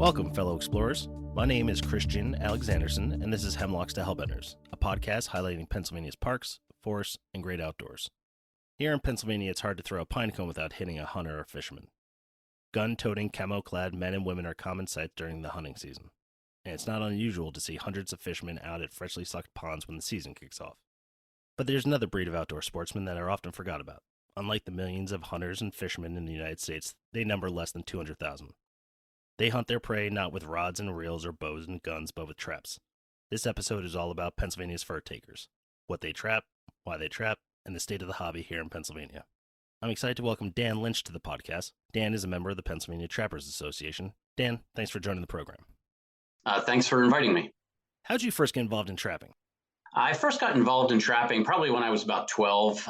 Welcome, fellow explorers. My name is Christian Alexandersen, and this is Hemlocks to Hellbenders, a podcast highlighting Pennsylvania's parks, forests, and great outdoors. Here in Pennsylvania, it's hard to throw a pinecone without hitting a hunter or fisherman. Gun-toting, camo-clad men and women are common sights during the hunting season, and it's not unusual to see hundreds of fishermen out at freshly sucked ponds when the season kicks off. But there's another breed of outdoor sportsmen that are often forgot about. Unlike the millions of hunters and fishermen in the United States, they number less than 200,000. They hunt their prey not with rods and reels or bows and guns, but with traps. This episode is all about Pennsylvania's furtakers, what they trap, why they trap, and the state of the hobby here in Pennsylvania. I'm excited to welcome Dan Lynch to the podcast. Dan is a member of the Pennsylvania Trappers Association. Dan, thanks for joining the program. Thanks for inviting me. How did you first get involved in trapping? I first got involved in trapping probably when I was about 12.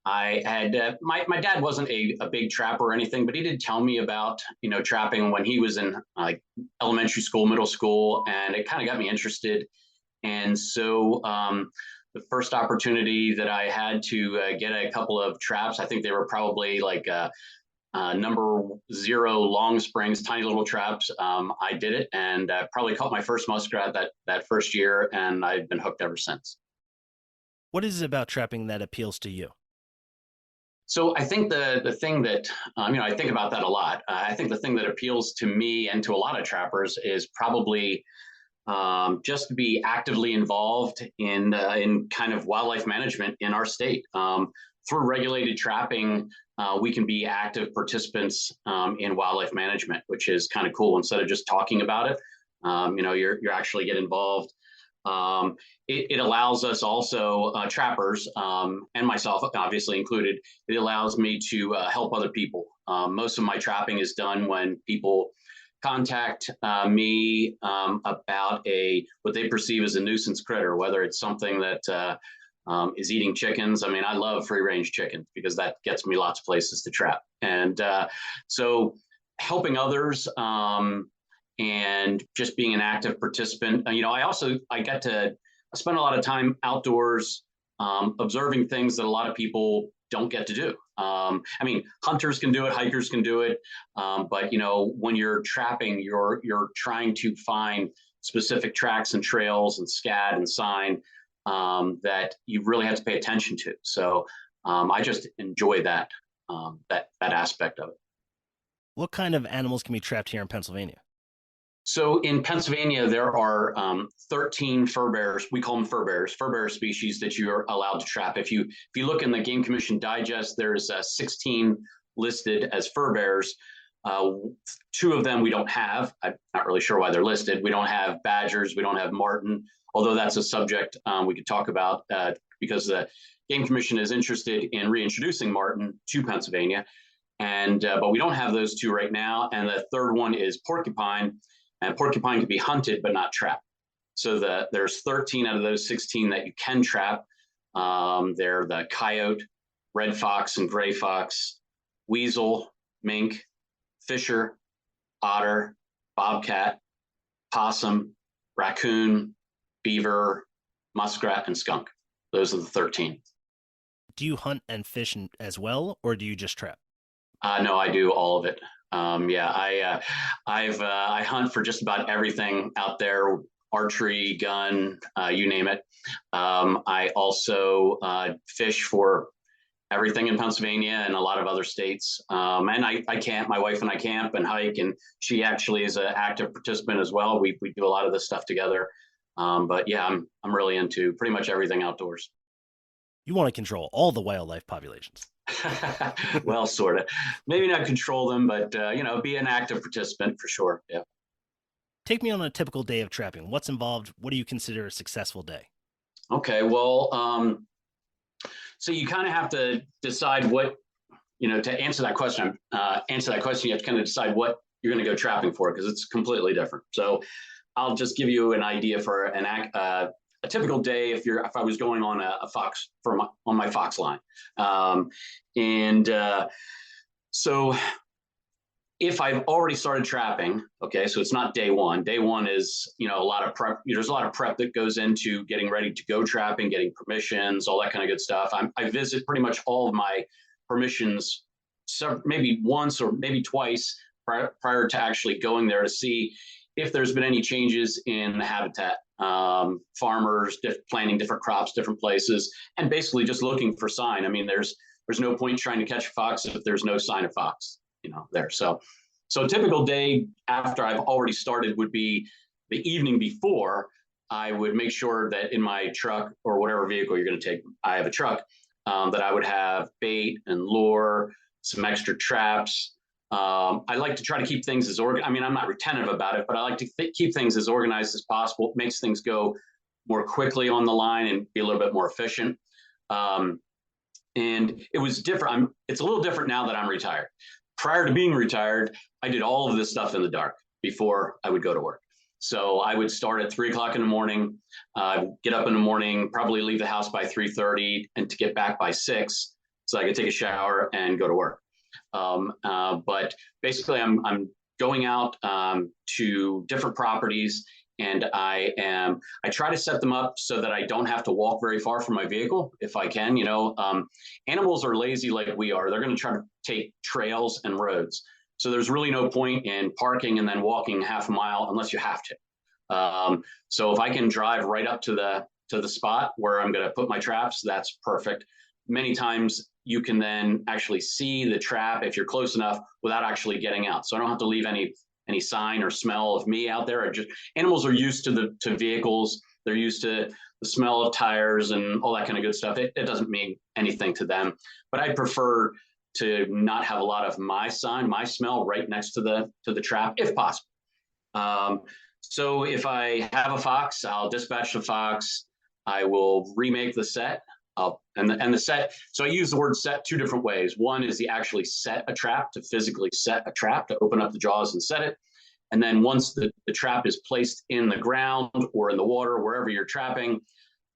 I had my dad wasn't a big trapper or anything, but he did tell me about trapping when he was in elementary school, middle school, and it kind of got me interested. And so the first opportunity that I had to get a couple of traps, I think they were probably like number 0 long springs, tiny little traps. I did it and probably caught my first muskrat that first year, and I've been hooked ever since. What is it about trapping that appeals to you? So I think the thing that, I think about that a lot. I think the thing that appeals to me and to a lot of trappers is probably just to be actively involved in kind of wildlife management in our state. Through regulated trapping, we can be active participants in wildlife management, which is kind of cool. Instead of just talking about it, you're actually get involved. It allows us also, trappers, and myself obviously included, it allows me to help other people. Most of my trapping is done when people contact me about what they perceive as a nuisance critter, whether it's something that is eating chickens. I mean, I love free-range chickens because that gets me lots of places to trap. And so helping others and just being an active participant. I get to spend a lot of time outdoors observing things that a lot of people don't get to do. Hunters can do it, hikers can do it, but when you're trapping, you're trying to find specific tracks and trails and scat and sign that you really have to pay attention to. So I just enjoy that aspect of it. What kind of animals can be trapped here in Pennsylvania? So in Pennsylvania, there are 13 furbearers. We call them furbearers, furbearer species that you're allowed to trap. If you look in the Game Commission Digest, there's 16 listed as furbearers. 2 of them we don't have. I'm not really sure why they're listed. We don't have badgers. We don't have marten, although that's a subject we could talk about because the Game Commission is interested in reintroducing marten to Pennsylvania. But we don't have those 2 right now. And the third one is porcupine. And porcupine can be hunted, but not trapped. So there's 13 out of those 16 that you can trap. They're the coyote, red fox and gray fox, weasel, mink, fisher, otter, bobcat, possum, raccoon, beaver, muskrat, and skunk. Those are the 13. Do you hunt and fish as well, or do you just trap? No, I do all of it. I hunt for just about everything out there, archery, gun, you name it. I also fish for everything in Pennsylvania and a lot of other states. And I camp, my wife and I camp and hike, and she actually is an active participant as well. We do a lot of this stuff together. But yeah, I'm really into pretty much everything outdoors. You want to control all the wildlife populations. Well, sort of. Maybe not control them, but be an active participant for sure. Yeah. Take me on a typical day of trapping. What's involved? What do you consider a successful day? Okay, well, so you kind of have to decide what, to answer that question. You have to kind of decide what you're going to go trapping for because it's completely different. So I'll just give you an idea for a typical day if I was going on a fox on my fox line. So if I've already started trapping, okay, so it's not day one. Day one is, a lot of prep. There's a lot of prep that goes into getting ready to go trapping, getting permissions, all that kind of good stuff. I visit pretty much all of my permissions, maybe once or maybe twice prior to actually going there to see if there's been any changes in the habitat. Farmers planting different crops, different places, and basically just looking for sign. I mean, there's no point trying to catch a fox if there's no sign of fox, there. So a typical day after I've already started would be the evening before. I would make sure that in my truck or whatever vehicle you're going to take, I have a truck, that I would have bait and lure, some extra traps. I like to try to keep things as organized. I mean, I'm not retentive about it, but I like to keep things as organized as possible. It makes things go more quickly on the line and be a little bit more efficient. And it was different. It's a little different now that I'm retired. Prior to being retired, I did all of this stuff in the dark before I would go to work. So I would start at 3:00 in the morning, get up in the morning, probably leave the house by 3:30 and to get back by 6 so I could take a shower and go to work. But basically I'm going out to different properties, and I try to set them up so that I don't have to walk very far from my vehicle if I can. Animals are lazy like we are. They're going to try to take trails and roads. So there's really no point in parking and then walking half a mile unless you have to. So if I can drive right up to the spot where I'm going to put my traps, that's perfect. Many times you can then actually see the trap if you're close enough without actually getting out. So I don't have to leave any sign or smell of me out there. Animals are used to vehicles. They're used to the smell of tires and all that kind of good stuff. It doesn't mean anything to them, but I prefer to not have a lot of my smell right next to the trap if possible. So if I have a fox, I'll dispatch the fox. I will remake the set. And the set, so I use the word set two different ways. One is to actually set a trap, to physically set a trap, to open up the jaws and set it. And then once the trap is placed in the ground or in the water, wherever you're trapping,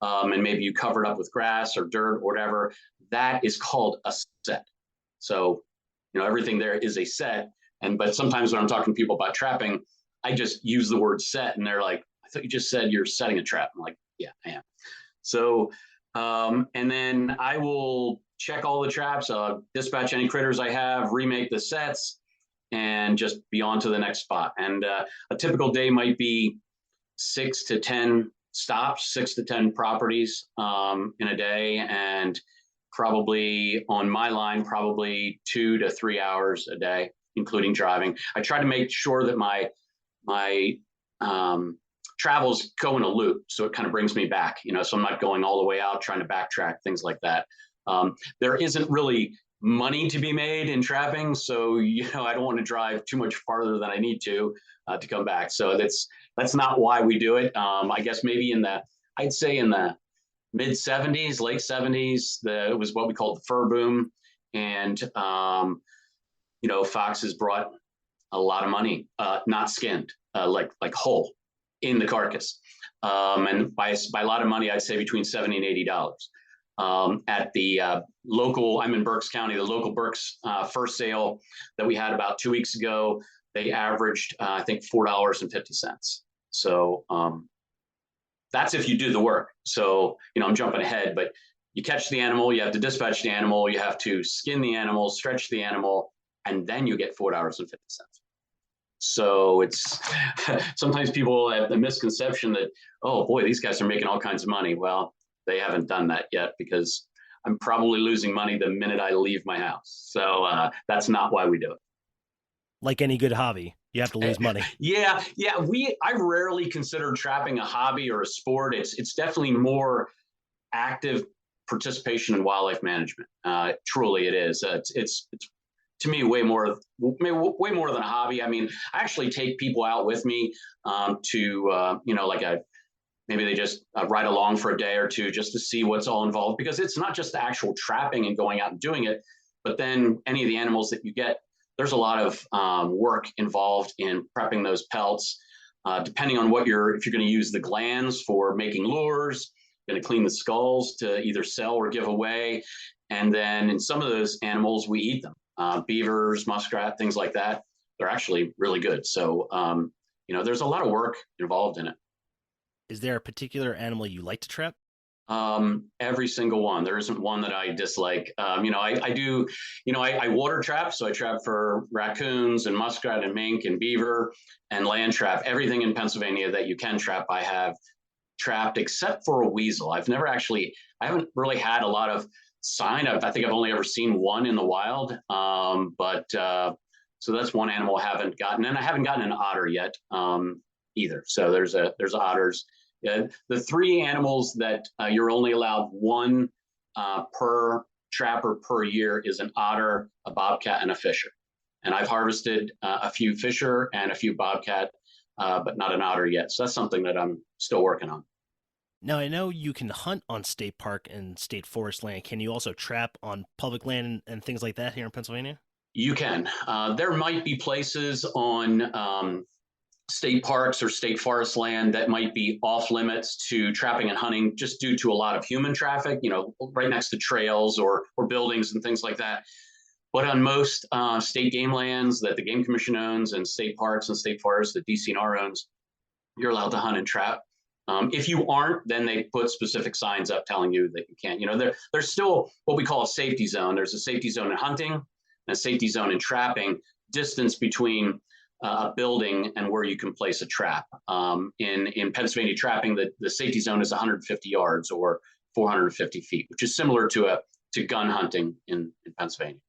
and maybe you cover it up with grass or dirt or whatever, that is called a set. So, everything there is a set. But sometimes when I'm talking to people about trapping, I just use the word set, and they're like, I thought you just said you're setting a trap. I'm like, yeah, I am. So, and then I will check all the traps, dispatch any critters I have, remake the sets, and just be on to the next spot. And a typical day might be 6 to 10 stops, 6 to 10 properties in a day. And probably on my line, probably 2 to 3 hours a day, including driving. I try to make sure that my travels go in a loop, so it kind of brings me back, so I'm not going all the way out trying to backtrack, things like that. There isn't really money to be made in trapping, so I don't want to drive too much farther than I need to come back. So that's not why we do it. I guess maybe I'd say in the mid 70s, late 70s, it was what we called the fur boom, and foxes brought a lot of money, not skinned, like whole in the carcass. And by a lot of money, I'd say between $70 and $80. At the local, I'm in Berks County, the local Berks first sale that we had about 2 weeks ago, they averaged, I think, $4.50. So that's if you do the work. So, I'm jumping ahead, but you catch the animal, you have to dispatch the animal, you have to skin the animal, stretch the animal, and then you get $4.50. So it's sometimes people have the misconception that, oh boy, these guys are making all kinds of money. Well, they haven't done that yet, because I'm probably losing money the minute I leave my house. So that's not why we do it. Like any good hobby, you have to lose money. Yeah. I rarely consider trapping a hobby or a sport. It's definitely more active participation in wildlife management. Truly, it is. It's to me way more than a hobby. I mean, I actually take people out with me to maybe they just ride along for a day or two just to see what's all involved, because it's not just the actual trapping and going out and doing it, but then any of the animals that you get, there's a lot of work involved in prepping those pelts, depending on if you're going to use the glands for making lures, going to clean the skulls to either sell or give away. And then in some of those animals, we eat them. Beavers, muskrat, things like that. They're actually really good. So, there's a lot of work involved in it. Is there a particular animal you like to trap? Every single one. There isn't one that I dislike. I do, I water trap. So I trap for raccoons and muskrat and mink and beaver and land trap. Everything in Pennsylvania that you can trap, I have trapped except for a weasel. I haven't really had a lot of sign. I think I've only ever seen one in the wild. So that's one animal I haven't gotten. And I haven't gotten an otter yet either. So there's otters. Yeah, the three animals that you're only allowed one per trapper per year is an otter, a bobcat, and a fisher. And I've harvested a few fisher and a few bobcat, but not an otter yet. So that's something that I'm still working on. Now, I know you can hunt on state park and state forest land. Can you also trap on public land and things like that here in Pennsylvania? You can. There might be places on state parks or state forest land that might be off limits to trapping and hunting just due to a lot of human traffic, right next to trails or buildings and things like that. But on most state game lands that the Game Commission owns and state parks and state forests that DCNR owns, you're allowed to hunt and trap. If you aren't, then they put specific signs up telling you that you can't. There's still what we call a safety zone. There's a safety zone in hunting and a safety zone in trapping, distance between a building and where you can place a trap. In Pennsylvania trapping, the safety zone is 150 yards or 450 feet, which is similar to gun hunting in Pennsylvania.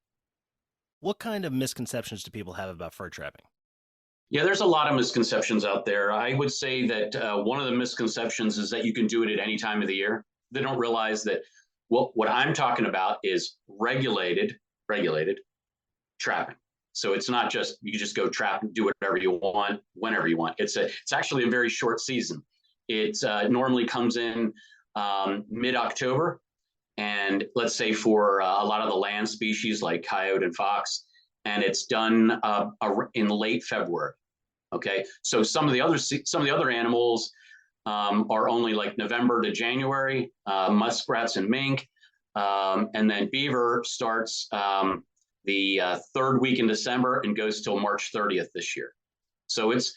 What kind of misconceptions do people have about fur trapping? Yeah, there's a lot of misconceptions out there. I would say that one of the misconceptions is that you can do it at any time of the year. They don't realize that what I'm talking about is regulated trapping. So it's not just you just go trap and do whatever you want whenever you want. It's actually a very short season. It normally comes in mid-October, and let's say for a lot of the land species like coyote and fox, and it's done in late February. Okay, so some of the other animals are only like November to January, muskrats and mink, and then beaver starts the third week in December and goes till March 30th this year. So it's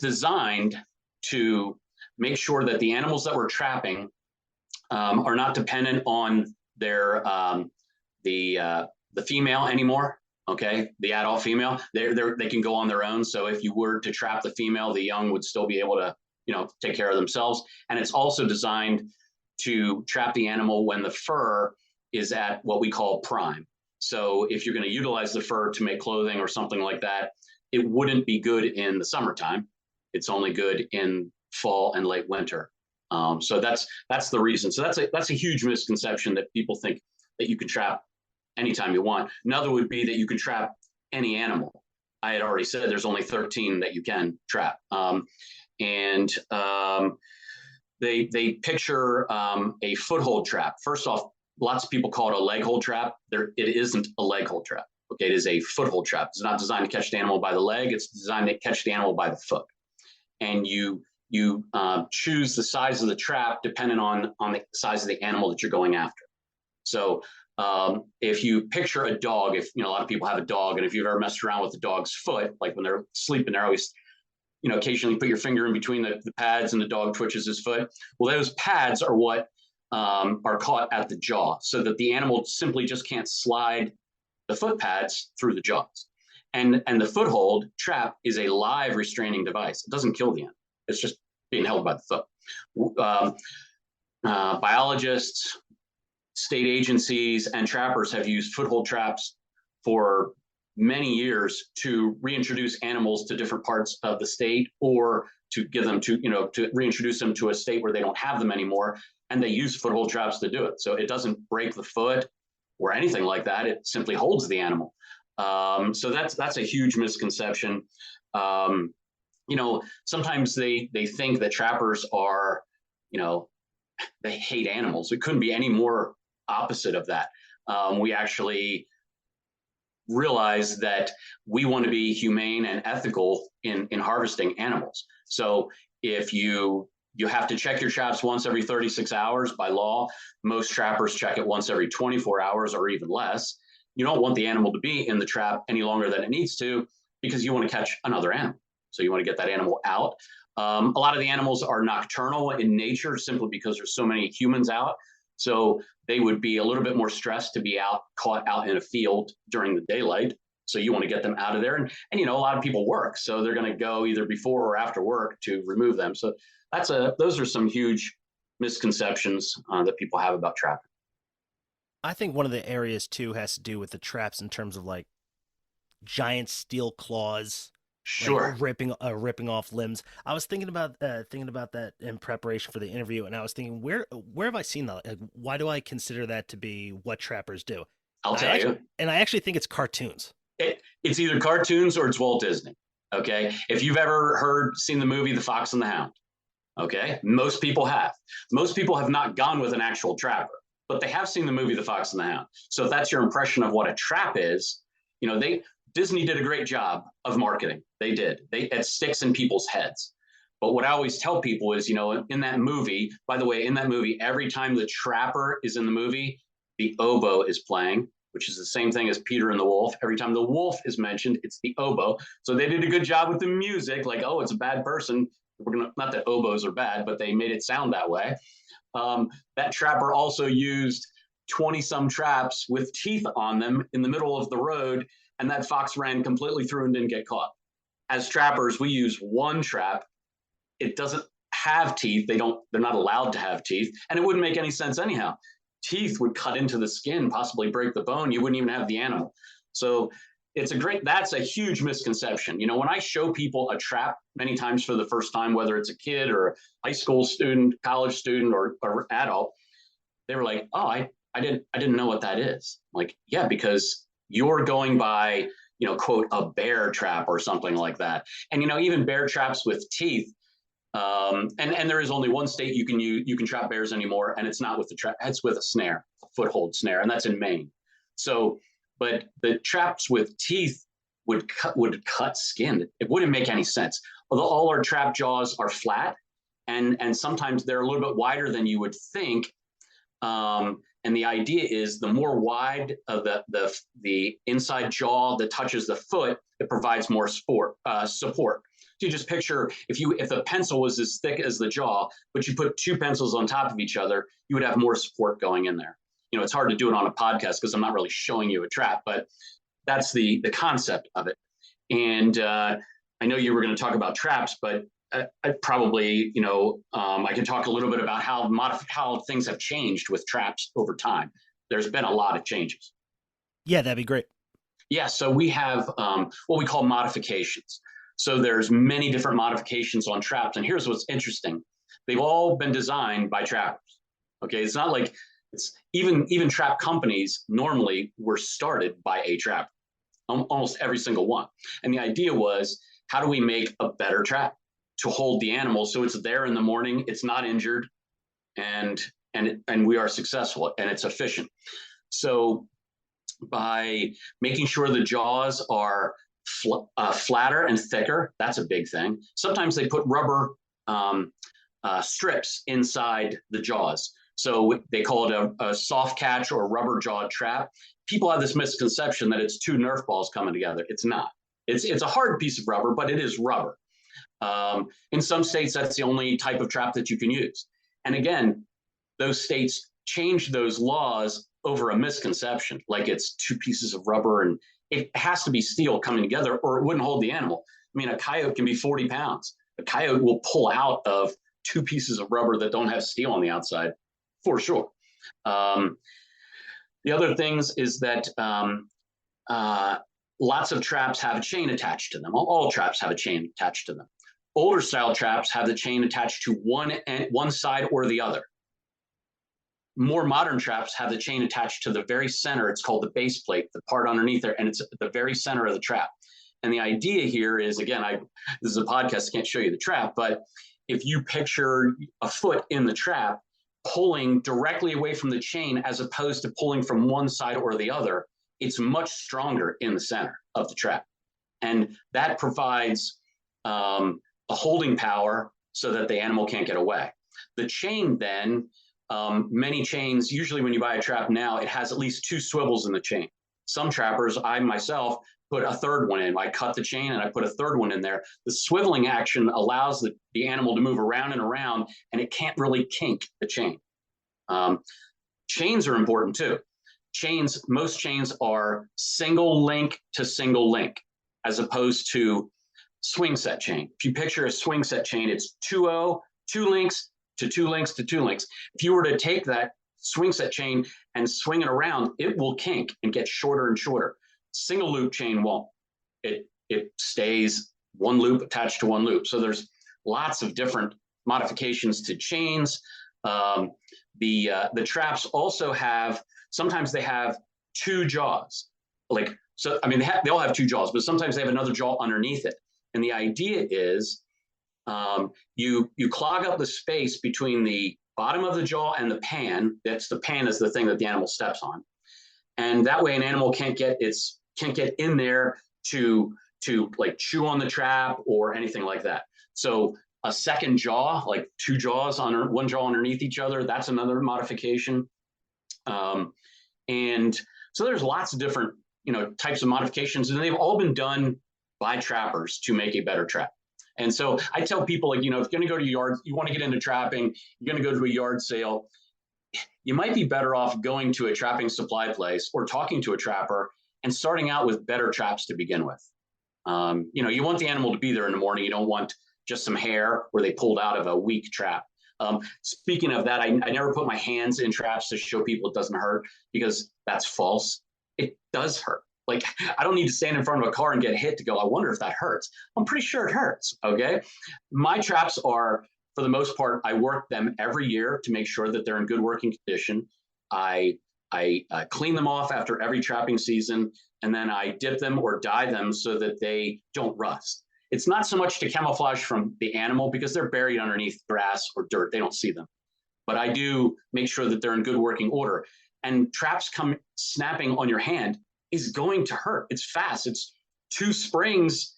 designed to make sure that the animals that we're trapping are not dependent on their the female anymore. Okay, the adult female, they can go on their own. So if you were to trap the female, the young would still be able to take care of themselves. And it's also designed to trap the animal when the fur is at what we call prime. So if you're going to utilize the fur to make clothing or something like that, it wouldn't be good in the summertime. It's only good in fall and late winter. So that's the reason. So that's a huge misconception that people think that you can trap anytime you want. Another would be that you can trap any animal. I had already said there's only 13 that you can trap. They picture a foothold trap. First off, lots of people call it a leg hold trap. It isn't a leg hold trap. Okay, it is a foothold trap. It's not designed to catch the animal by the leg. It's designed to catch the animal by the foot. And you choose the size of the trap depending on the size of the animal that you're going after. So if you picture a dog, a lot of people have a dog, and if you've ever messed around with the dog's foot, like when they're sleeping, they're always, occasionally put your finger in between the pads and the dog twitches his foot. Well, those pads are what are caught at the jaw, so that the animal simply just can't slide the foot pads through the jaws. And the foothold trap is a live restraining device. It doesn't kill the animal. It's just being held by the foot. Biologists, state agencies, and trappers have used foothold traps for many years to reintroduce animals to different parts of the state, or to give them to reintroduce them to a state where they don't have them anymore. And they use foothold traps to do it. So it doesn't break the foot or anything like that. It simply holds the animal. So that's a huge misconception. Sometimes they think that trappers are, they hate animals. It couldn't be any more opposite of that. We actually realize that we want to be humane and ethical in harvesting animals. So if you have to check your traps once every 36 hours by law. Most trappers check it once every 24 hours or even less. You don't want the animal to be in the trap any longer than it needs to, because you want to catch another animal. So you want to get that animal out. A lot of the animals are nocturnal in nature simply because there's so many humans out. So they would be a little bit more stressed to be caught out in a field during the daylight. So you want to get them out of there. And a lot of people work. So they're going to go either before or after work to remove them. So those are some huge misconceptions that people have about trapping. I think one of the areas too has to do with the traps in terms of like giant steel claws, Sure. like ripping off limbs. I was thinking about that in preparation for the interview, and I was thinking, where have I seen that? Like, why do I consider that to be what trappers do? I'll tell you. And I actually think it's cartoons. It's either cartoons or it's Walt Disney. Okay. If you've ever seen the movie The Fox and the Hound, okay, most people have. Most people have not gone with an actual trapper, but they have seen the movie The Fox and the Hound. So if that's your impression of what a trap is, Disney did a great job of marketing. They did. It sticks in people's heads. But what I always tell people is, in that movie, by the way, in that movie, every time the trapper is in the movie, the oboe is playing, which is the same thing as Peter and the Wolf. Every time the wolf is mentioned, it's the oboe. So they did a good job with the music, like, oh, it's a bad person. Not that oboes are bad, but they made it sound that way. That trapper also used 20-some traps with teeth on them in the middle of the road, and that fox ran completely through and didn't get caught. As trappers, we use one trap. It doesn't have teeth. They're not allowed to have teeth, and it wouldn't make any sense anyhow. Teeth would cut into the skin, possibly break the bone. You wouldn't even have the animal. So that's a huge misconception. When I show people a trap many times for the first time, whether it's a kid or a high school student, college student, or adult, they were like, oh, I didn't know what that is. I'm like, yeah, because you're going by, quote, a bear trap or something like that. And, even bear traps with teeth, and there is only one state you can trap bears anymore, and it's not with the trap, it's with a snare, a foothold snare, and that's in Maine. So, but the traps with teeth would cut skin. It wouldn't make any sense. Although all our trap jaws are flat, and sometimes they're a little bit wider than you would think. And the idea is the more wide of the inside jaw that touches the foot, it provides more support. So you just picture if a pencil was as thick as the jaw, but you put two pencils on top of each other, you would have more support going in there. It's hard to do it on a podcast because I'm not really showing you a trap, but that's the concept of it. And I know you were going to talk about traps, but I probably, I can talk a little bit about how things have changed with traps over time. There's been a lot of changes. Yeah, that'd be great. Yeah, so we have what we call modifications. So there's many different modifications on traps. And here's what's interesting. They've all been designed by trappers. Okay, it's not like it's even trap companies normally were started by a trapper, almost every single one. And the idea was, how do we make a better trap to hold the animal so it's there in the morning, it's not injured, and we are successful and it's efficient. So by making sure the jaws are flatter and thicker, that's a big thing. Sometimes they put rubber strips inside the jaws. So they call it a soft catch or rubber jawed trap. People have this misconception that it's two Nerf balls coming together. It's not. It's a hard piece of rubber, but it is rubber. In some states, that's the only type of trap that you can use. And again, those states changed those laws over a misconception, like it's two pieces of rubber and it has to be steel coming together or it wouldn't hold the animal. I mean, a coyote can be 40 pounds. A coyote will pull out of two pieces of rubber that don't have steel on the outside, for sure. The other things is that lots of traps have a chain attached to them. All traps have a chain attached to them. Older style traps have the chain attached to one side or the other. More modern traps have the chain attached to the very center. It's called the base plate, the part underneath there, and it's at the very center of the trap. And the idea here is, again, this is a podcast, I can't show you the trap, but if you picture a foot in the trap pulling directly away from the chain as opposed to pulling from one side or the other, it's much stronger in the center of the trap. And that provides a holding power so that the animal can't get away. The chain then, many chains, usually when you buy a trap now, it has at least two swivels in the chain. Some trappers, I myself, put a third one in. I cut the chain and I put a third one in there. The swiveling action allows the animal to move around and around, and it can't really kink the chain. Chains are important too. Most chains are single link to single link, as opposed to swing set chain. If you picture a swing set chain, it's 2 links to 2 links to 2 links. If you were to take that swing set chain and swing it around, it will kink and get shorter and shorter. Single loop chain won't. It stays one loop attached to one loop. So there's lots of different modifications to chains. The traps also sometimes they have 2 jaws. They all have 2 jaws, but sometimes they have another jaw underneath it. And the idea is you clog up the space between the bottom of the jaw and the pan. The pan is the thing that the animal steps on. And that way an animal can't get in there to like chew on the trap or anything like that. So a second jaw, like 2 jaws on one jaw underneath each other, that's another modification. And so there's lots of different, types of modifications, and they've all been done by trappers to make a better trap. And so I tell people, if you're going to go to yards, you want to get into trapping, you're going to go to a yard sale, you might be better off going to a trapping supply place or talking to a trapper and starting out with better traps to begin with. You want the animal to be there in the morning. You don't want just some hair where they pulled out of a weak trap. Speaking of that, I never put my hands in traps to show people it doesn't hurt, because that's false. It does hurt. Like, I don't need to stand in front of a car and get hit to go, I wonder if that hurts. I'm pretty sure it hurts, okay? My traps are, for the most part, I work them every year to make sure that they're in good working condition. I clean them off after every trapping season, and then I dip them or dye them so that they don't rust. It's not so much to camouflage from the animal, because they're buried underneath grass or dirt. They don't see them. But I do make sure that they're in good working order. And traps snapping on your hand is going to hurt. It's fast. It's 2 springs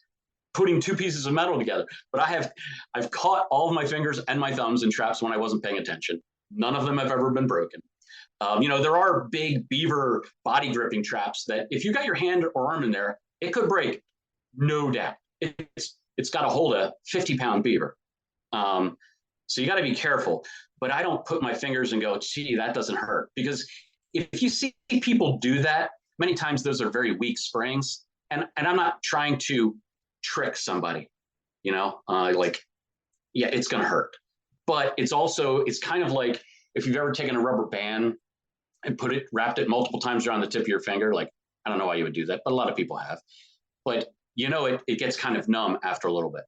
putting 2 pieces of metal together. But I've caught all of my fingers and my thumbs in traps when I wasn't paying attention. None of them have ever been broken. There are big beaver body gripping traps that if you got your hand or arm in there, it could break, no doubt. It's got to hold a 50-pound beaver. So you got to be careful. But I don't put my fingers and go, gee, that doesn't hurt. Because if you see people do that, many times those are very weak springs. And I'm not trying to trick somebody, it's going to hurt. But it's kind of like if you've ever taken a rubber band and wrapped it multiple times around the tip of your finger, like, I don't know why you would do that, but a lot of people have. But it gets kind of numb after a little bit.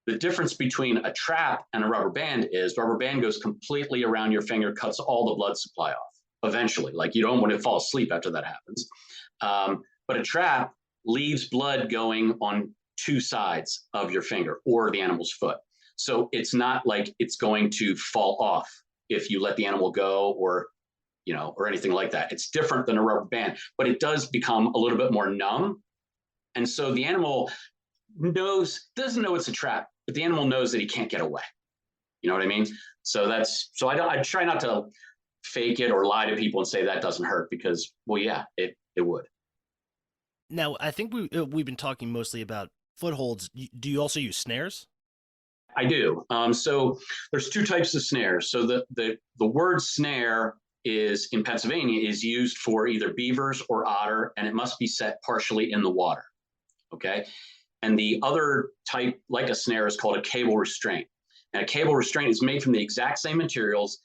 The difference between a trap and a rubber band is rubber band goes completely around your finger, cuts all the blood supply off eventually. Like, you don't want to fall asleep after that happens. But a trap leaves blood going on 2 sides of your finger or the animal's foot. So it's not like it's going to fall off if you let the animal go or anything like that. It's different than a rubber band, but it does become a little bit more numb. And so the animal doesn't know it's a trap, but the animal knows that he can't get away. You know what I mean? So I try not to fake it or lie to people and say that doesn't hurt, because, well, yeah, it would. Now, I think we've been talking mostly about footholds. Do you also use snares? I do. So there's 2 types of snares. So the word snare is, in Pennsylvania, is used for either beavers or otter, and it must be set partially in the water. Okay. And the other type, like a snare, is called a cable restraint. And a cable restraint is made from the exact same materials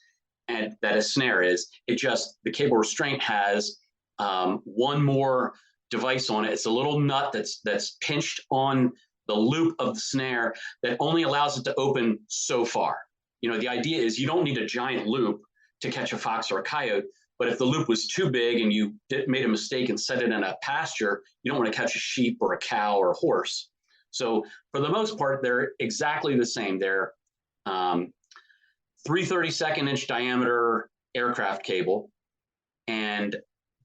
and that a snare is. The cable restraint has one more device on it. It's a little nut that's pinched on the loop of the snare that only allows it to open so far. The idea is you don't need a giant loop to catch a fox or a coyote, but if the loop was too big and you made a mistake and set it in a pasture, you don't want to catch a sheep or a cow or a horse. So for the most part, they're exactly the same. They're 3/32-inch diameter aircraft cable, and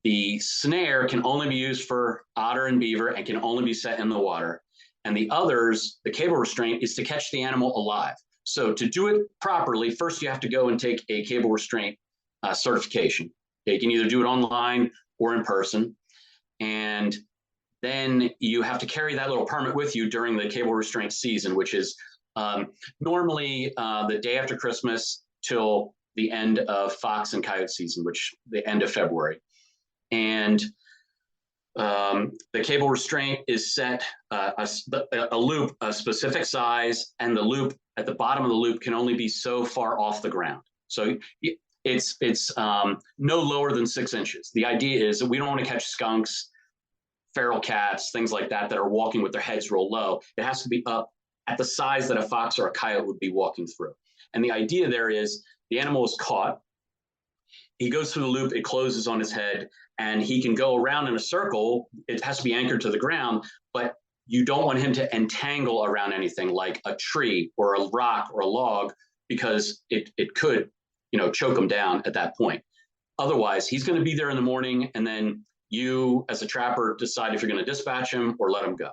the snare can only be used for otter and beaver and can only be set in the water. And the others, the cable restraint, is to catch the animal alive. So to do it properly, first you have to go and take a cable restraint certification. You can either do it online or in person. And then you have to carry that little permit with you during the cable restraint season, which is normally the day after Christmas till the end of fox and coyote season, which the end of February. And the cable restraint is set a loop, a specific size, and the loop at the bottom of the loop can only be so far off the ground. So it's no lower than 6 inches. The idea is that we don't want to catch skunks, feral cats, things like that are walking with their heads real low. It has to be up at the size that a fox or a coyote would be walking through. And the idea there is the animal is caught. He goes through the loop, it closes on his head, and he can go around in a circle. It has to be anchored to the ground, but you don't want him to entangle around anything like a tree or a rock or a log, because it could, choke him down at that point. Otherwise, he's going to be there in the morning, and then you, as a trapper, decide if you're going to dispatch him or let him go.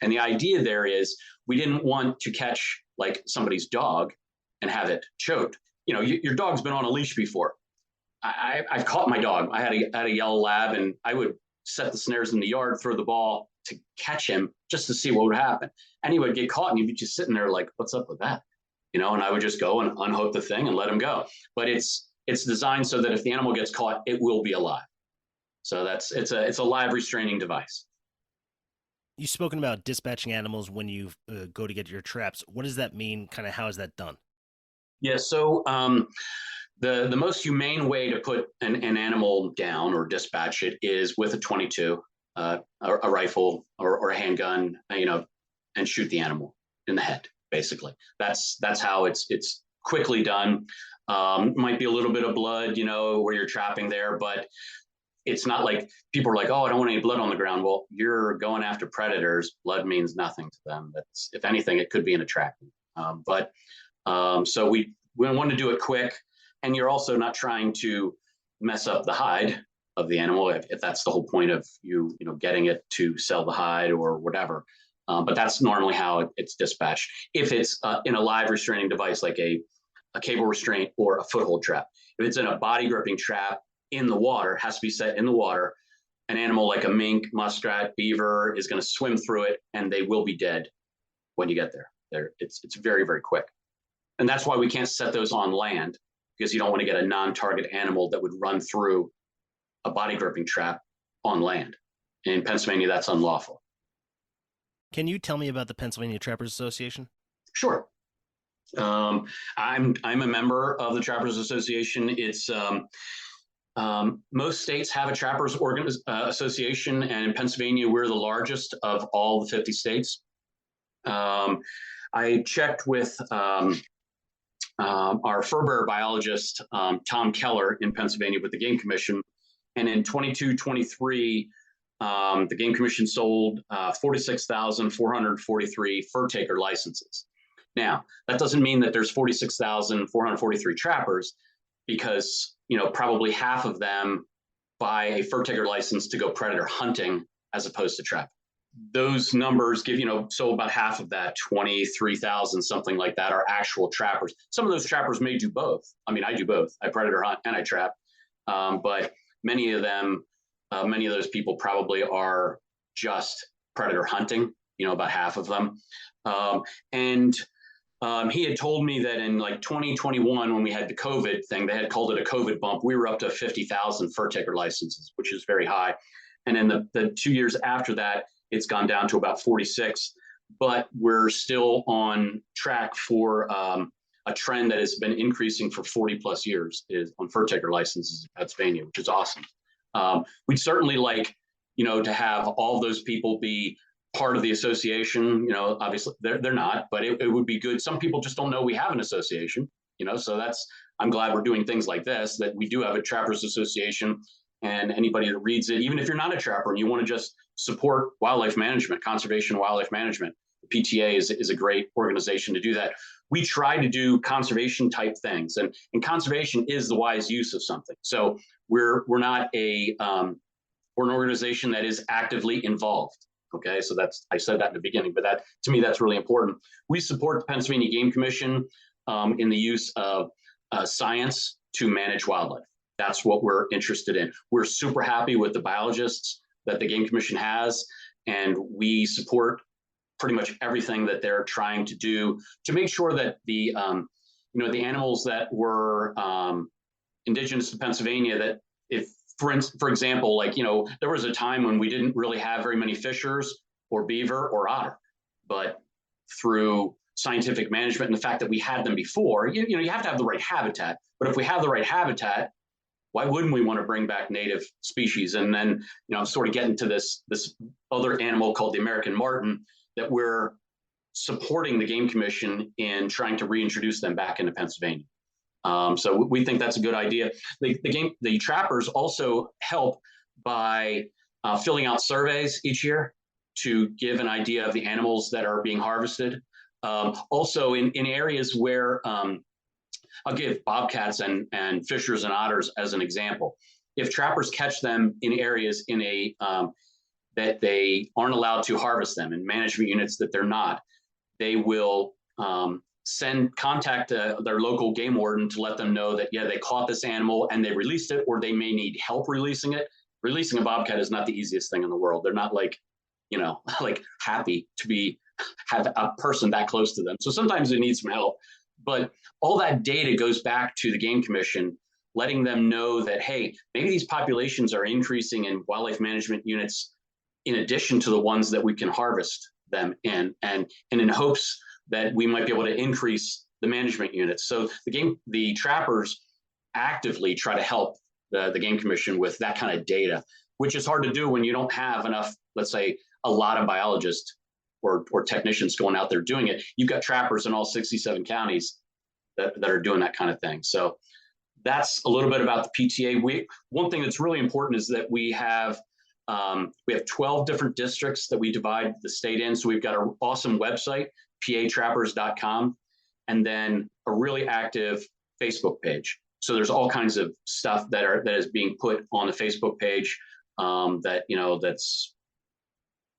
And the idea there is we didn't want to catch like somebody's dog and have it choked. Your dog's been on a leash before. I've caught my dog. I had a yellow lab, and I would set the snares in the yard, throw the ball to catch him just to see what would happen. And he would get caught, and he'd be just sitting there like, what's up with that? And I would just go and unhook the thing and let him go. But it's designed so that if the animal gets caught, it will be alive. So it's a live restraining device. You've spoken about dispatching animals when you go to get your traps. What does that mean? Kind of how is that done? Yeah, so the most humane way to put an animal down or dispatch it is with a .22, a rifle or a handgun, and shoot the animal in the head. Basically, that's how it's quickly done. Might be a little bit of blood, where you're trapping there, but it's not like people are like, oh, I don't want any blood on the ground. Well, you're going after predators. Blood means nothing to them. That's, if anything, it could be an attractant. So we want to do it quick, and you're also not trying to mess up the hide of the animal if that's the whole point of you getting it to sell the hide or whatever. But that's normally how it's dispatched. If it's in a live restraining device like a cable restraint or a foothold trap. If it's in a body gripping trap in the water, has to be set in the water. An animal like a mink, muskrat, beaver is going to swim through it, and they will be dead when you get there. It's very, very quick. And that's why we can't set those on land, because you don't want to get a non-target animal that would run through a body gripping trap on land. In Pennsylvania, that's unlawful. Can you tell me about the Pennsylvania Trappers Association? Sure. I'm a member of the Trappers Association. It's most states have a Trappers Association, and in Pennsylvania, we're the largest of all the 50 states. I checked with our furbearer biologist, Tom Keller, in Pennsylvania with the Game Commission, and in 22-23, the Game Commission sold 46,443 fur taker licenses. Now, that doesn't mean that there's 46,443 trappers, because probably half of them buy a fur taker license to go predator hunting as opposed to trapping. Those numbers give, so about half of that, 23,000, something like that, are actual trappers. Some of those trappers may do both. I mean, I do both. I predator hunt and I trap. But many of those people probably are just predator hunting, about half of them. He had told me that in like 2021, when we had the COVID thing, they had called it a COVID bump. We were up to 50,000 fur taker licenses, which is very high. And in the 2 years after that, it's gone down to about 46. But we're still on track for a trend that has been increasing for 40 plus years is on fur taker licenses in Pennsylvania, which is awesome. We'd certainly like, to have all those people be part of the association. Obviously they're not, but it would be good. Some people just don't know we have an association, so I'm glad we're doing things like this, that we do have a Trappers Association, and anybody that reads it, even if you're not a trapper and you want to just support wildlife management, conservation wildlife management, the PTA is a great organization to do that. We try to do conservation type things, and conservation is the wise use of something. So we're not we're an organization that is actively involved. Okay, so I said that in the beginning, but that, to me, that's really important. We support the Pennsylvania Game Commission in the use of science to manage wildlife. That's what we're interested in. We're super happy with the biologists. that the Game Commission has, and we support pretty much everything that they're trying to do to make sure that the the animals that were indigenous to Pennsylvania, that if for example, like, there was a time when we didn't really have very many fishers or beaver or otter, but through scientific management and the fact that we had them before, you have to have the right habitat. But if we have the right habitat, why wouldn't we want to bring back native species? And then, sort of get into this other animal called the American marten that we're supporting the Game Commission in trying to reintroduce them back into Pennsylvania. So we think that's a good idea. The trappers also help by filling out surveys each year to give an idea of the animals that are being harvested. Also in areas where, I'll give bobcats and fishers and otters as an example. If trappers catch them in areas that they aren't allowed to harvest them, in management units that they're not, they will contact their local game warden to let them know that, yeah, they caught this animal and they released it, or they may need help releasing it. Releasing a bobcat is not the easiest thing in the world. They're not like happy to have a person that close to them. So sometimes they need some help. But all that data goes back to the Game Commission, letting them know that, hey, maybe these populations are increasing in wildlife management units in addition to the ones that we can harvest them in, and in hopes that we might be able to increase the management units. So the trappers actively try to help the Game Commission with that kind of data, which is hard to do when you don't have enough, let's say, a lot of biologists or technicians going out there doing it. You've got trappers in all 67 counties that are doing that kind of thing. So that's a little bit about the PTA. One thing that's really important is that we have 12 different districts that we divide the state in. So we've got an awesome website, patrappers.com, and then a really active Facebook page. So there's all kinds of stuff that is being put on the Facebook page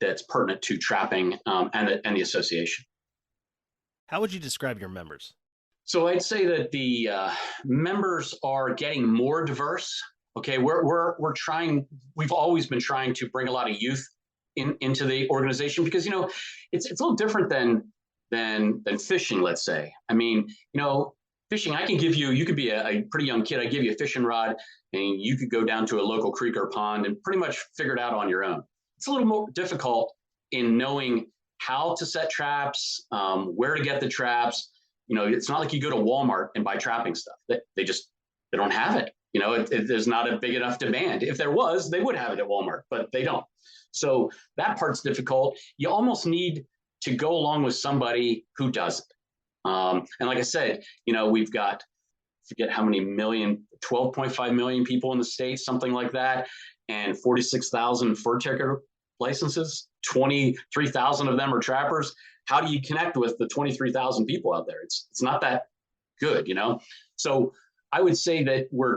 that's pertinent to trapping and the association. How would you describe your members? So I'd say that the members are getting more diverse. Okay, we're trying. We've always been trying to bring a lot of youth into the organization because it's a little different than fishing. Let's say. I mean, fishing. I can give you. You could be a pretty young kid. I give you a fishing rod, and you could go down to a local creek or pond and pretty much figure it out on your own. It's a little more difficult in knowing how to set traps, where to get the traps. It's not like you go to Walmart and buy trapping stuff. They don't have it. There's not a big enough demand. If there was, they would have it at Walmart, but they don't. So that part's difficult. You almost need to go along with somebody who does it. And like I said, we've got, forget how many million, 12.5 million people in the state, something like that, and 46,000 furtaker licenses. 23,000 of them are trappers. How do you connect with the 23,000 people out there? It's not that good, So I would say that we're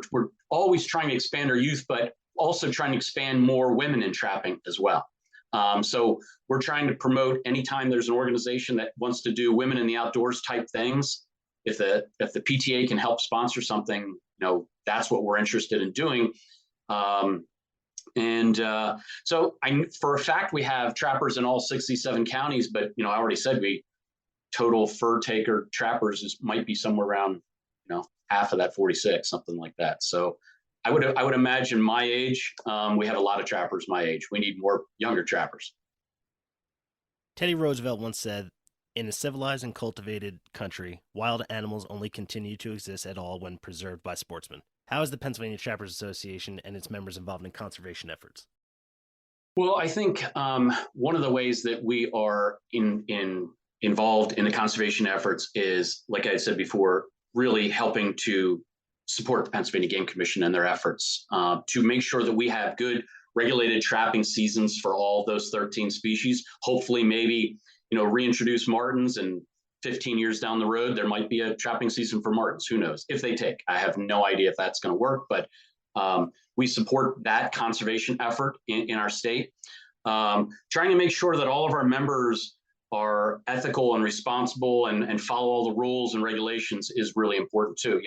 always trying to expand our youth, but also trying to expand more women in trapping as well. So we're trying to promote anytime there's an organization that wants to do women in the outdoors type things. If the PTA can help sponsor something, that's what we're interested in doing. So for a fact, we have trappers in all 67 counties, but, I already said total fur taker trappers might be somewhere around, half of that 46, something like that. So I would imagine my age, we have a lot of trappers my age. We need more younger trappers. Teddy Roosevelt once said, "In a civilized and cultivated country, wild animals only continue to exist at all when preserved by sportsmen." How is the Pennsylvania Trappers Association and its members involved in conservation efforts? Well, I think one of the ways that we are involved in the conservation efforts is, like I said before, really helping to support the Pennsylvania Game Commission and their efforts to make sure that we have good regulated trapping seasons for all those 13 species. Hopefully, maybe, reintroduce martens, and 15 years down the road, there might be a trapping season for martens. Who knows? If they take, I have no idea if that's going to work, but we support that conservation effort in our state. Trying to make sure that all of our members are ethical and responsible and follow all the rules and regulations is really important too.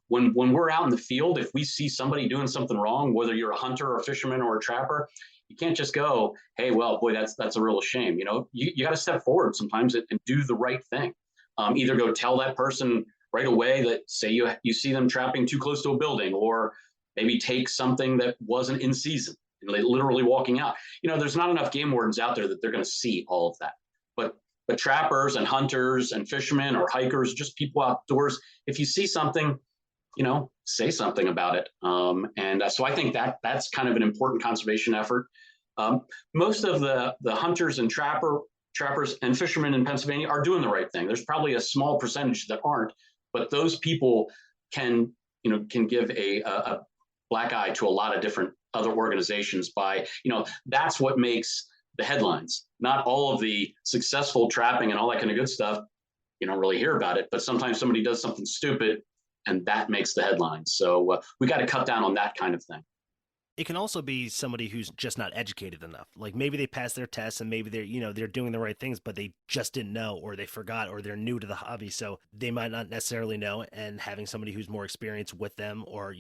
When we're out in the field, if we see somebody doing something wrong, whether you're a hunter or a fisherman or a trapper, You can't just go, hey, well, boy, that's a real shame. You got to step forward sometimes and do the right thing. Either go tell that person right away that, say you see them trapping too close to a building, or maybe take something that wasn't in season and literally walking out. There's not enough game wardens out there that they're going to see all of that. But trappers and hunters and fishermen or hikers, just people outdoors, if you see something, say something about it. So I think that's kind of an important conservation effort. Most of the hunters and trappers and fishermen in Pennsylvania are doing the right thing. There's probably a small percentage that aren't, but those people can give a black eye to a lot of different other organizations by, that's what makes the headlines. Not all of the successful trapping and all that kind of good stuff, you don't really hear about it, but sometimes somebody does something stupid and that makes the headlines. So we got to cut down on that kind of thing. It can also be somebody who's just not educated enough. Like maybe they passed their tests and maybe they're doing the right things, but they just didn't know, or they forgot, or they're new to the hobby. So they might not necessarily know, and having somebody who's more experienced with them, or,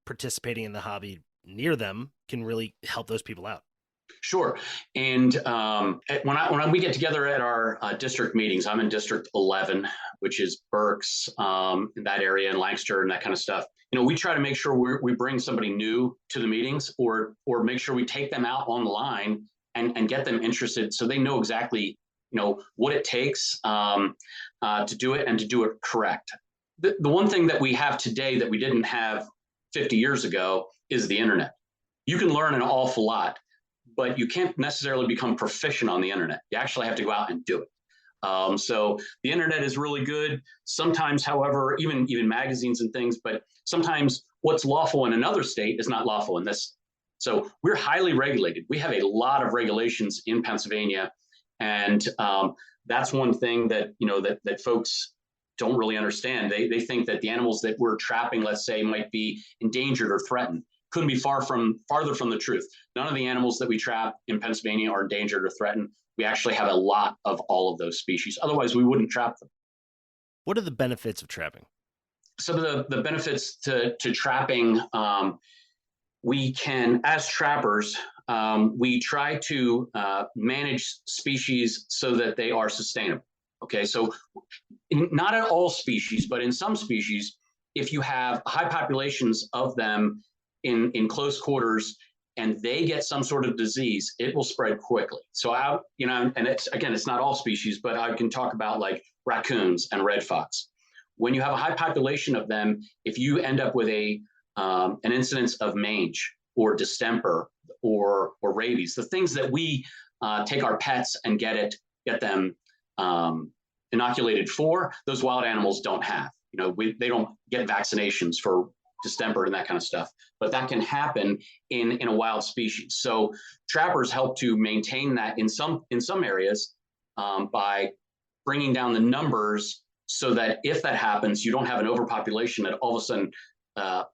participating in the hobby near them, can really help those people out. Sure. And when we get together at our district meetings, I'm in District 11, which is Berks, in that area, and Lancaster and that kind of stuff. We try to make sure we bring somebody new to the meetings, or make sure we take them out on the line and get them interested, so they know exactly what it takes to do it, and to do it correct. The one thing that we have today that we didn't have 50 years ago is the internet. You can learn an awful lot, but you can't necessarily become proficient on the internet. You actually have to go out and do it. So the internet is really good. Sometimes, however, even magazines and things, but sometimes what's lawful in another state is not lawful in this. So we're highly regulated. We have a lot of regulations in Pennsylvania. And that's one thing that, that folks don't really understand. They think that the animals that we're trapping, let's say, might be endangered or threatened. Couldn't be farther from the truth. None of the animals that we trap in Pennsylvania are endangered or threatened. We actually have a lot of all of those species. Otherwise, we wouldn't trap them. What are the benefits of trapping? Some of the benefits to trapping, we can, as trappers, we try to manage species so that they are sustainable. Okay, so not in all species, but in some species, if you have high populations of them in close quarters, and they get some sort of disease, it will spread quickly. So and it's not all species, but I can talk about like raccoons and red fox. When you have a high population of them, if you end up with an incidence of mange or distemper or rabies, the things that we take our pets and get them inoculated for, those wild animals don't have. They don't get vaccinations for distemper and that kind of stuff, but that can happen in a wild species. So trappers help to maintain that in some areas by bringing down the numbers, so that if that happens, you don't have an overpopulation that all of a sudden a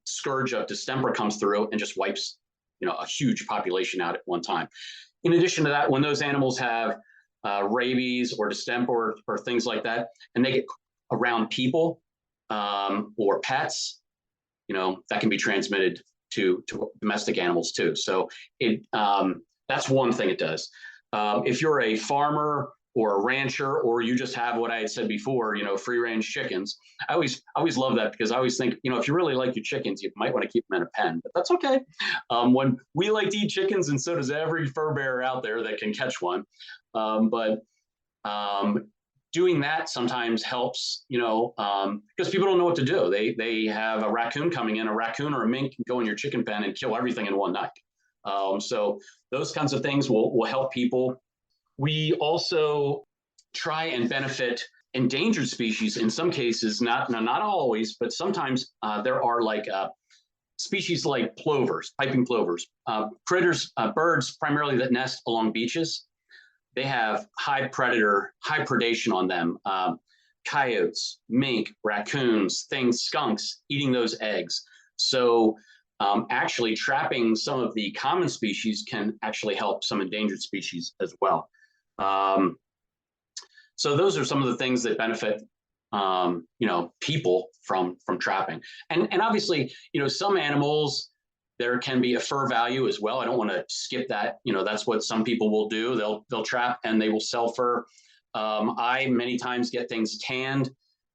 scourge of distemper comes through and just wipes a huge population out at one time. In addition to that, when those animals have rabies or distemper or things like that, and they get around people or pets, that can be transmitted to domestic animals too. So that's one thing it does. If you're a farmer or a rancher, or you just have what I had said before, free range chickens, I always love that, because I always think, if you really like your chickens, you might want to keep them in a pen, but that's okay. When we like to eat chickens, and so does every fur bearer out there that can catch one. But doing that sometimes helps, because people don't know what to do. They have a raccoon coming in, a raccoon or a mink can go in your chicken pen and kill everything in one night. So those kinds of things will help people. We also try and benefit endangered species in some cases, not always, but sometimes there are like species like plovers, piping plovers, critters, birds primarily that nest along beaches. They have high predation on them. Coyotes, mink, raccoons, skunks eating those eggs. So actually trapping some of the common species can actually help some endangered species as well. So those are some of the things that benefit people from trapping. And obviously, some animals There can be a fur value as well. I don't want to skip that. That's what some people will do. They'll trap and they will sell fur. I many times get things tanned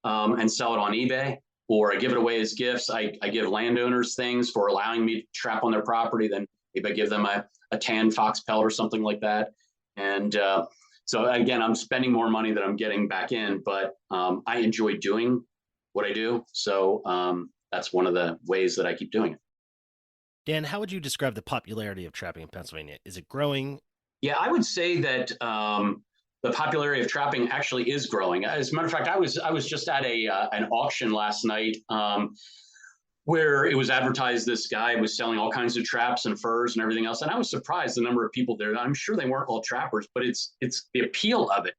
and sell it on eBay, or I give it away as gifts. I give landowners things for allowing me to trap on their property. Then maybe I give them a tan fox pelt or something like that. And so again, I'm spending more money than I'm getting back in, but I enjoy doing what I do. So that's one of the ways that I keep doing it. Dan, how would you describe the popularity of trapping in Pennsylvania? Is it growing? Yeah, I would say that the popularity of trapping actually is growing. As a matter of fact, I was just at an auction last night where it was advertised this guy was selling all kinds of traps and furs and everything else, and I was surprised the number of people there. I'm sure they weren't all trappers, but it's the appeal of it.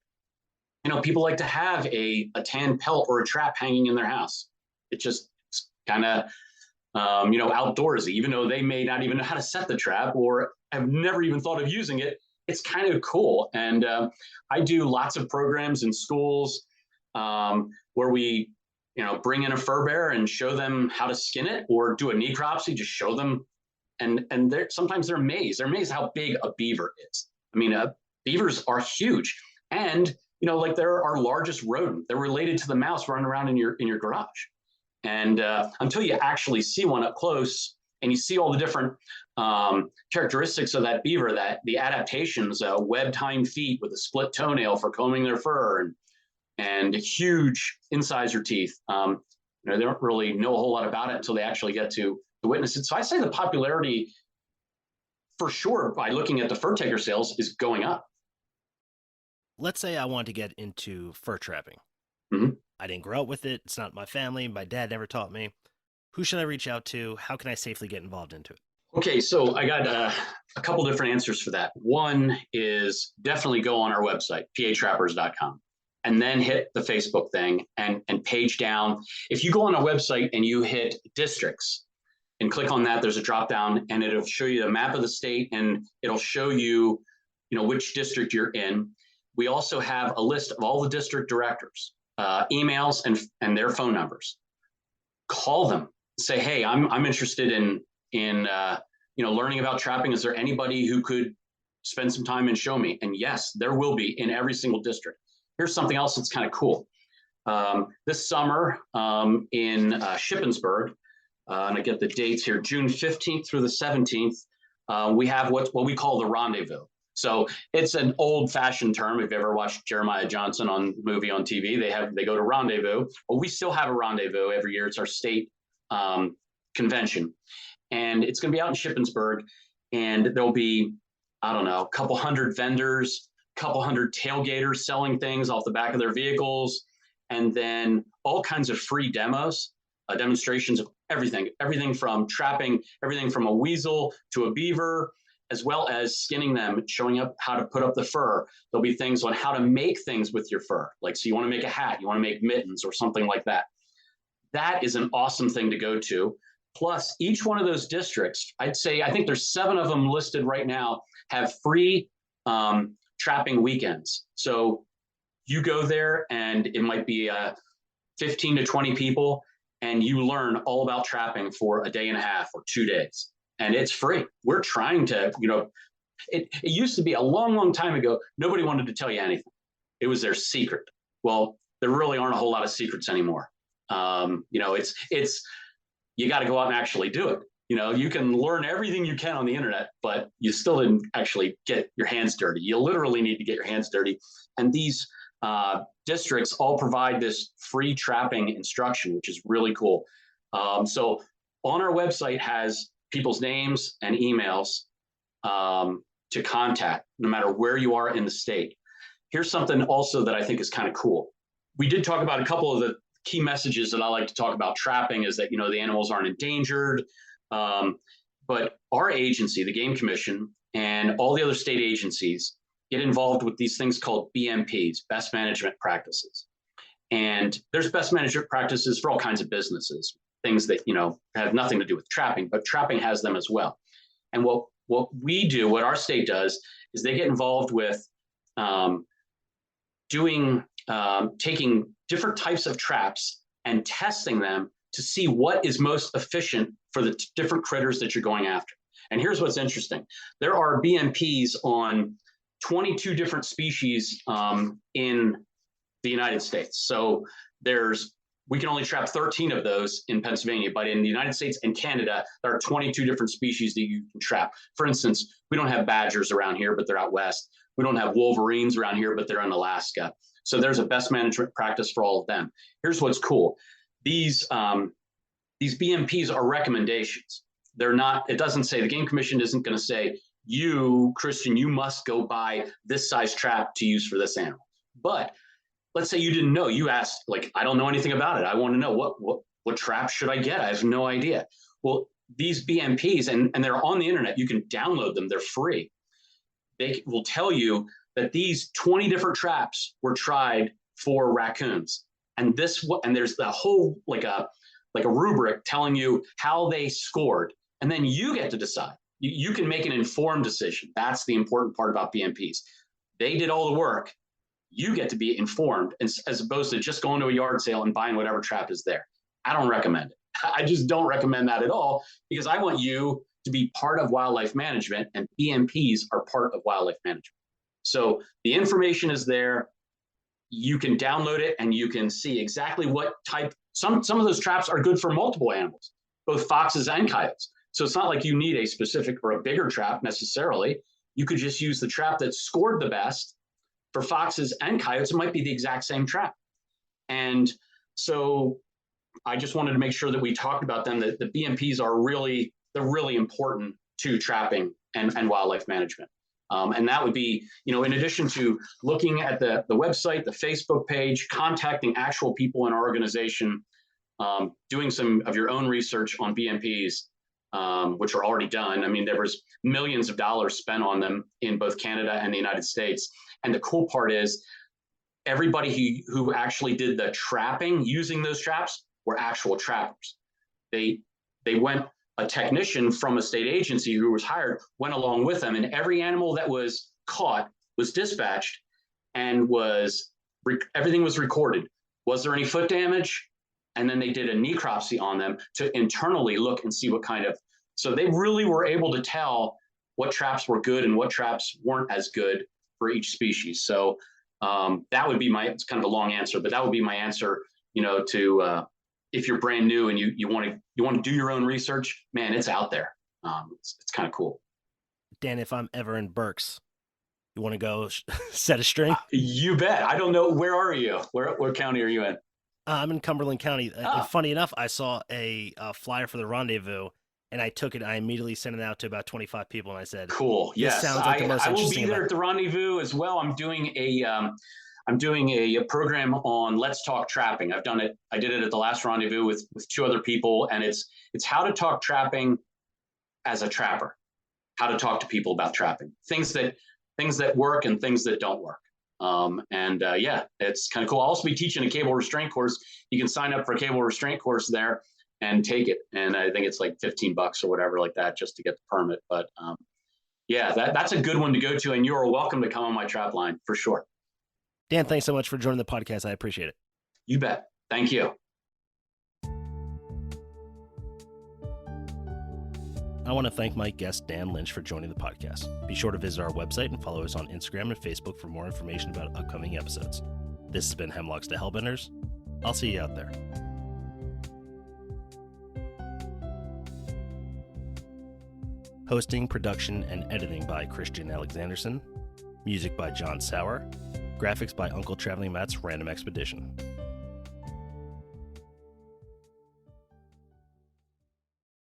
People like to have a tan pelt or a trap hanging in their house. It's kind of outdoorsy, even though they may not even know how to set the trap or have never even thought of using it. It's kind of cool. And I do lots of programs in schools where we, bring in a fur bear and show them how to skin it, or do a necropsy, just show them. And sometimes they're amazed. They're amazed how big a beaver is. I mean, beavers are huge. And, like they're our largest rodent. They're related to the mouse running around in your garage. And until you actually see one up close and you see all the different characteristics of that beaver, that the adaptations, webbed hind feet with a split toenail for combing their fur, and huge incisor teeth. They don't really know a whole lot about it until they actually get to witness it. So I say the popularity, for sure, by looking at the fur taker sales, is going up. Let's say I want to get into fur trapping. Mm-hmm. I didn't grow up with it. It's not my family. My dad never taught me. Who should I reach out to? How can I safely get involved into it? Okay, so I got a couple different answers for that. One is definitely go on our website, patrappers.com, and then hit the Facebook thing and page down. If you go on our website and you hit districts and click on that, there's a drop down and it'll show you a map of the state, and it'll show you, which district you're in. We also have a list of all the district directors, emails and their phone numbers. Call them, say, hey, I'm interested in learning about trapping. Is there anybody who could spend some time and show me? And yes, there will be in every single district. Here's something else that's kind of cool. This summer in Shippensburg, and I get the dates here, June 15th through the 17th, we have what we call the rendezvous. So it's an old-fashioned term. If you've ever watched Jeremiah Johnson movie on TV, they go to rendezvous. Well, we still have a rendezvous every year. It's our state convention, and it's going to be out in Shippensburg, and there'll be, I don't know, a couple hundred vendors, a couple hundred tailgaters selling things off the back of their vehicles, and then all kinds of free demos, demonstrations of everything from trapping, everything from a weasel to a beaver, as well as skinning them, showing up how to put up the fur. There'll be things on how to make things with your fur. Like, so you want to make a hat, you want to make mittens or something like that. That is an awesome thing to go to. Plus, each one of those districts, I think there's 7 of them listed right now, have free trapping weekends. So you go there and it might be 15 to 20 people, and you learn all about trapping for a day and a half or 2 days. And it's free. We're trying to, it used to be a long, long time ago, nobody wanted to tell you anything. It was their secret. Well, there really aren't a whole lot of secrets anymore. It's you got to go out and actually do it. You can learn everything you can on the internet, but you still didn't actually get your hands dirty. You literally need to get your hands dirty. And these districts all provide this free trapping instruction, which is really cool. So on our website has people's names and emails to contact, no matter where you are in the state. Here's something also that I think is kind of cool. We did talk about a couple of the key messages that I like to talk about trapping is that, the animals aren't endangered. But our agency, the Game Commission, and all the other state agencies get involved with these things called BMPs, best management practices. And there's best management practices for all kinds of businesses, things that, have nothing to do with trapping, but trapping has them as well. And what we do, what our state does, is they get involved with taking different types of traps and testing them to see what is most efficient for the different critters that you're going after. And here's what's interesting. There are BMPs on 22 different species in the United States. So we can only trap 13 of those in Pennsylvania, but in the United States and Canada, there are 22 different species that you can trap. For instance, we don't have badgers around here, but they're out west. We don't have wolverines around here, but they're in Alaska. So there's a best management practice for all of them. Here's what's cool. These BMPs are recommendations. They're not, it doesn't say, the Game Commission isn't going to say, you, Christian, you must go buy this size trap to use for this animal. But let's say you didn't know. You asked, like, I don't know anything about it. I want to know what trap should I get? I have no idea. Well, these BMPs, and they're on the internet. You can download them. They're free. They will tell you that these 20 different traps were tried for raccoons. And there's the whole like a rubric telling you how they scored. And then you get to decide. You can make an informed decision. That's the important part about BMPs. They did all the work. You get to be informed as opposed to just going to a yard sale and buying whatever trap is there. I don't recommend it. I just don't recommend that at all, because I want you to be part of wildlife management, and BMPs are part of wildlife management. So the information is there. You can download it and you can see exactly what type. Some of those traps are good for multiple animals, both foxes and coyotes. So it's not like you need a specific or a bigger trap necessarily. You could just use the trap that scored the best for foxes and coyotes. It might be the exact same trap. And so I just wanted to make sure that we talked about them, that the BMPs are really important to trapping and wildlife management. And that would be, in addition to looking at the website, the Facebook page, contacting actual people in our organization, doing some of your own research on BMPs, which are already done. I mean, there was millions of dollars spent on them in both Canada and the United States. And the cool part is everybody who actually did the trapping using those traps were actual trappers. They went, a technician from a state agency who was hired went along with them, and every animal that was caught was dispatched and everything was recorded. Was there any foot damage? And then they did a necropsy on them to internally look and see what kind of, so they really were able to tell what traps were good and what traps weren't as good for each species. So that would be it's kind of a long answer, but that would be my answer, to if you're brand new and you want to do your own research, man, it's out there. It's kind of cool. Dan, if I'm ever in Berks, you want to go set a string? You bet. I don't know. Where are you? What county are you in? I'm in Cumberland County. And funny enough, I saw a flyer for the rendezvous, and I took it. I immediately sent it out to about 25 people, and I said, "Cool, yes, sounds like the most interesting." I will be there at the rendezvous as well. I'm doing a program on Let's Talk Trapping. I did it at the last rendezvous with two other people, and it's how to talk trapping as a trapper, how to talk to people about trapping, things that work and things that don't work. Yeah, it's kind of cool. I'll also be teaching a cable restraint course. You can sign up for a cable restraint course there and take it. And I think it's like $15 or whatever like that just to get the permit. But yeah, that's a good one to go to. And you're welcome to come on my trap line for sure. Dan, thanks so much for joining the podcast. I appreciate it. You bet. Thank you. I want to thank my guest, Dan Lynch, for joining the podcast. Be sure to visit our website and follow us on Instagram and Facebook for more information about upcoming episodes. This has been Hemlocks to Hellbenders. I'll see you out there. Hosting, production, and editing by Christian Alexandersen. Music by John Sauer. Graphics by Uncle Traveling Matt's Random Expedition.